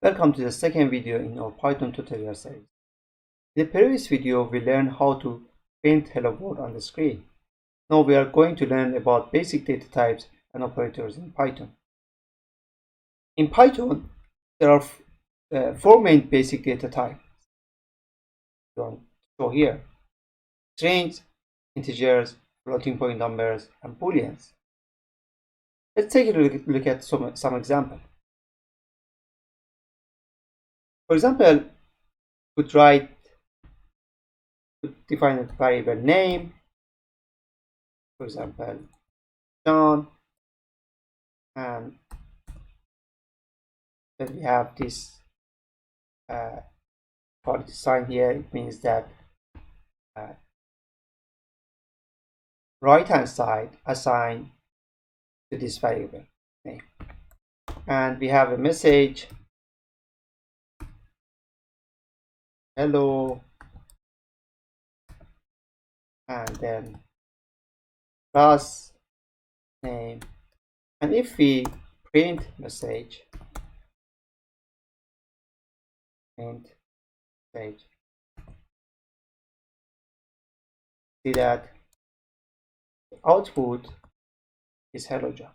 Welcome to the second video in our Python tutorial series. In the previous video, we learned how to print hello world on the screen. Now we are going to learn about basic data types and operators in Python. In Python, there are four main basic data types. So here, strings, integers, floating point numbers, and booleans. Let's take a look at some examples. For example, we could define a variable name, for example, John, and then we have this quality sign here. It means that right hand side assigned to this variable name, and we have a message hello, and then class name. And if we print message, see that the output is hello John.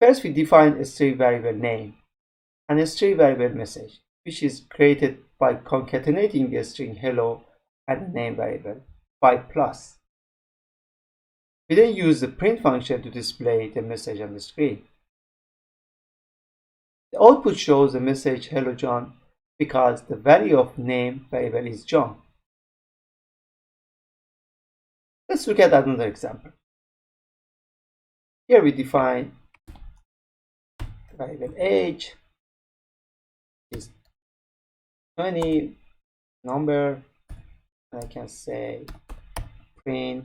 First, we define a string variable name and a string variable message, which is created by concatenating the string hello and the name variable by plus. We then use the print function to display the message on the screen. The output shows the message hello John because the value of name variable is John. Let's look at another example. Here we define the variable age is 20 number, and I can say print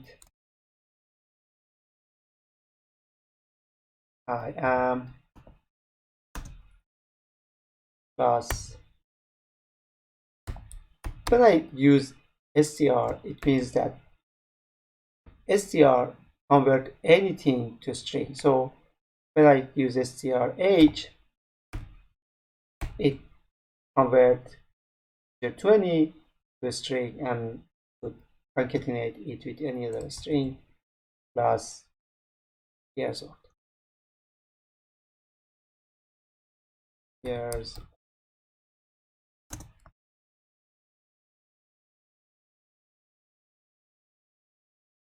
I am plus. When I use str, it means that str convert anything to string. So when I use str age, it convert the 20 to a string and would concatenate it with any other string plus years old. Years.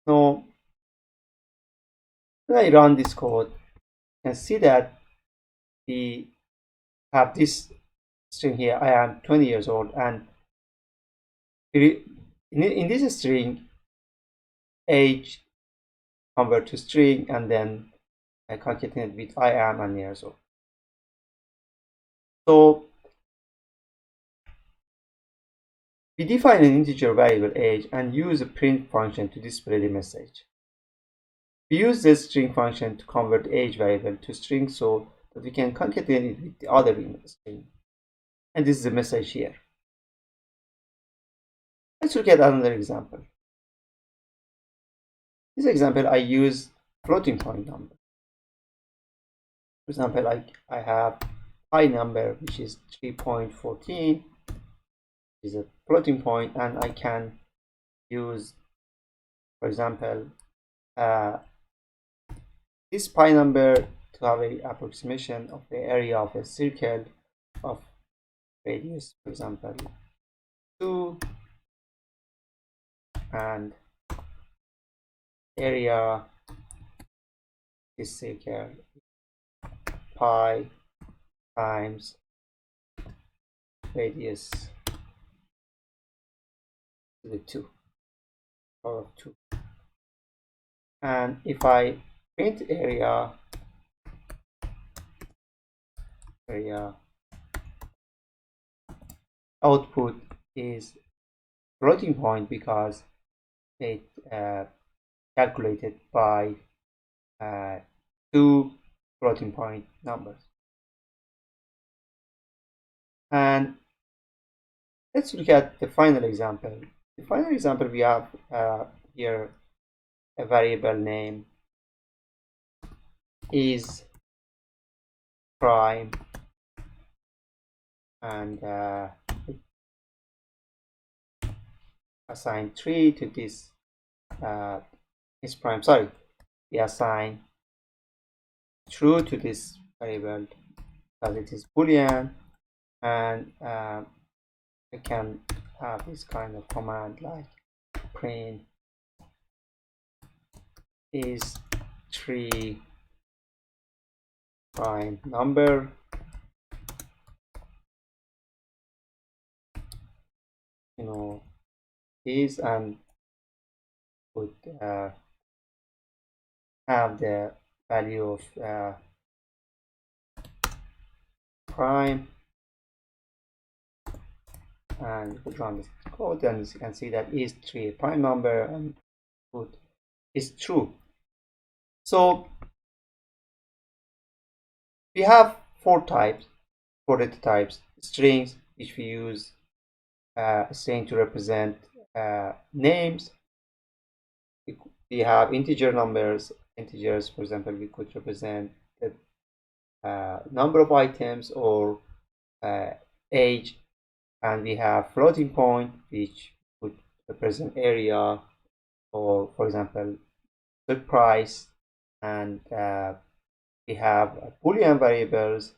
Now, when I run this code, you can see that we have this string here, I am 20 years old, and in this string, age convert to string, and then I concatenate with I am and years old. So we define an integer variable age and use a print function to display the message. We use this string function to convert age variable to string so that we can concatenate it with the other string. And this is the message here. Let's look at another example. This example, I use floating point number. For example, I have pi number, which is 3.14, is a floating point, and I can use, for example, this pi number to have an approximation of the area of a circle of radius, for example, 2, and area this circle pi times radius to the 2 power of 2. And if I print area output is floating point because it calculated by 2 floating point numbers. And let's look at the final example. The final example, we have here a variable name is prime, and assign 3 to this is prime. Sorry, we assign true to this variable because it is boolean, and we can have this kind of command like print is 3 prime number, is, and would have the value of prime, and we run this code, and you can see that is 3 a prime number and put is true. So we have four data types: strings, which we use a string to represent names. We have integers, for example, we could represent the number of items or age, and we have floating point, which would represent area, or for example the price, and we have boolean variables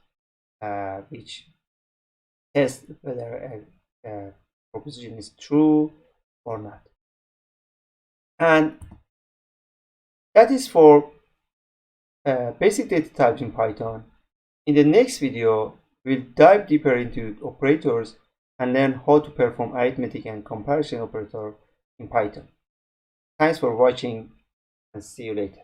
which test whether a proposition is true or not. And that is for basic data types in Python. In the next video, we'll dive deeper into operators and learn how to perform arithmetic and comparison operator in Python. Thanks for watching, and see you later.